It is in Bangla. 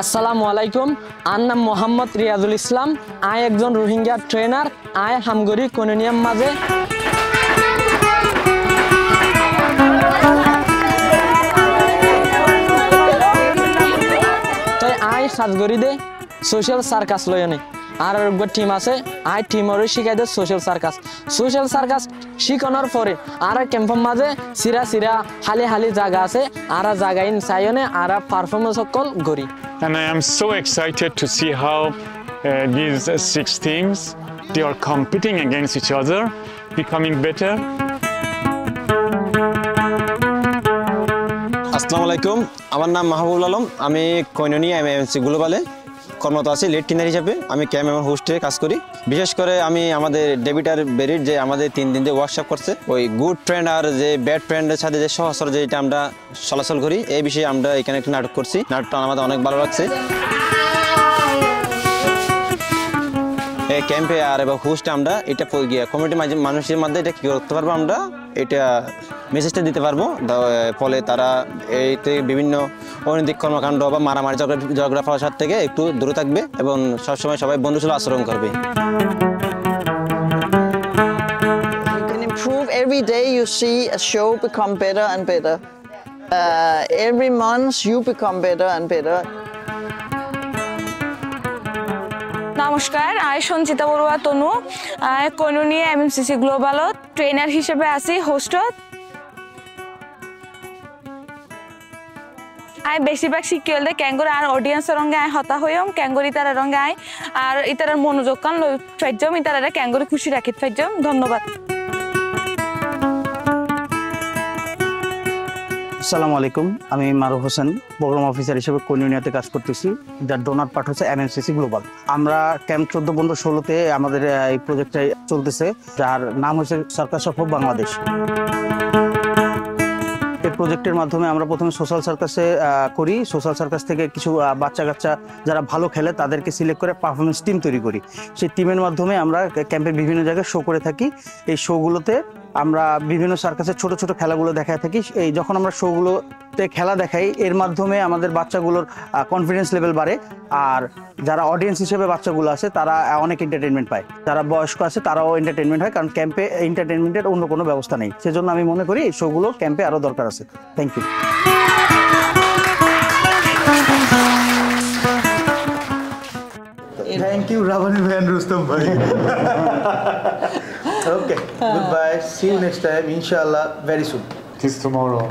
আসসালামু আলাইকুম। আর নাম মোহাম্মদ রিয়াজুল ইসলাম। আয় একজন রোহিঙ্গা ট্রেনার। আয় হামগরি কোনোনিয়াম মাঝে তাই আয় সাজগরি দে সোশ্যাল সার্কাস লয়নে আর একবার টিম আছে আই টিমরে শিখাই দে সোশ্যাল সার্কাস শিখানোর পরে আর ক্যাম্পের মাঝে সিরা হালি জায়গা আছে আর জায়গায় চাইনে আর পারফরমেন্স সকল গড়ি। And I am so excited to see how these 6 teams, they are competing against each other, becoming better. আসসালামু আলাইকুম, আমার নাম মাহবুবুল আলম। আমি কোনোনি এমএমসি গ্লোবালে কর্মরত আছি লিড ট্রেনার হিসেবে। আমি ক্যাম্প এবং হোস্টে কাজ করি। বিশেষ করে আমি আমাদের ডেভিটার বেরির যে আমাদের 3 দিন যে ওয়ার্কশপ করছে ওই গুড ফ্রেন্ড আর যে ব্যাড ফ্রেন্ডের সাথে যে সহসর যেটা আমরা চলাচল করি এই বিষয়ে আমরা এখানে একটা নাটক করছি। নাটকটা আমাদের অনেক ভালো লাগছে। এই ক্যাম্পে আর এবং হোস্টে আমরা এটা কমিউনিটি মানুষের মধ্যে এটা কী করতে পারবো, আমরা এটা মেসেজটা দিতে পারবো। ফলে তারা এইতে বিভিন্ন অনৈতিক কর্মকাণ্ড বা মারামারি ঝগড়া ফাসাদ থেকে একটু দূরে থাকবে এবং সবসময় সবাই বন্ধুসুলভ আচরণ করবে। Every day you see a show become better and better. Every month you become better and better. নমস্কার, আই সঞ্চিতা বড়ুয়া তনু। কোনোনি এমএমসিসি গ্লোবালত ট্রেনার হিসেবে আছি হোস্টত। আই বেশিরভাগ শিখি হলে ক্যাঙ্গর আর অডিয়েন্সের রঙে আয় হতা হইম ক্যাঙ্গর ইতারের রঙে আয় আর ইতারের মনোযোগ কান লই ফাইজম ইতারের ক্যাঙ্গরে খুশি রাখি ফাইজম। ধন্যবাদ। আসসালামু আলাইকুম, আমি মারুফ হোসেন, প্রোগ্রাম অফিসার হিসেবে কোনোনিয়াতে কাজ করতেছি, যার ডোনার পার্ট হচ্ছে এমএমসিসি গ্লোবাল। আমরা ক্যাম্প 14-15-16-তে আমাদের এই প্রজেক্টটা চলতেছে, যার নাম হচ্ছে সার্কাস অফ বাংলাদেশ। এই প্রজেক্টের মাধ্যমে আমরা প্রথমে সোশ্যাল সার্কাসে করি। সোশ্যাল সার্কাস থেকে কিছু বাচ্চা কাচ্চা যারা ভালো খেলে তাদেরকে সিলেক্ট করে পারফরমেন্স টিম তৈরি করি। সেই টিমের মাধ্যমে আমরা ক্যাম্পের বিভিন্ন জায়গায় শো করে থাকি। এই শোগুলোতে আমরা বিভিন্ন সার্কাসের ছোট ছোট খেলাগুলো দেখায় থাকি। এই যখন আমরা শোগুলোতে খেলা দেখাই এর মাধ্যমে আমাদের বাচ্চাগুলোর কনফিডেন্স লেভেল বাড়ে, আর যারা অডিয়েন্স হিসেবে বাচ্চাগুলো আছে তারা অনেক এন্টারটেনমেন্ট পায়। যারা বয়স্ক আছে তারাও এন্টারটেনমেন্ট হয়, কারণ ক্যাম্পে এন্টারটেনমেন্টের অন্য কোনো ব্যবস্থা নেই। সেজন্য আমি মনে করি এই শোগুলো ক্যাম্পে আরও দরকার আছে। Thank you. Thank you, Ravani and Rustam bhai. Okay, goodbye. See you next time, inshallah, very soon. Till tomorrow.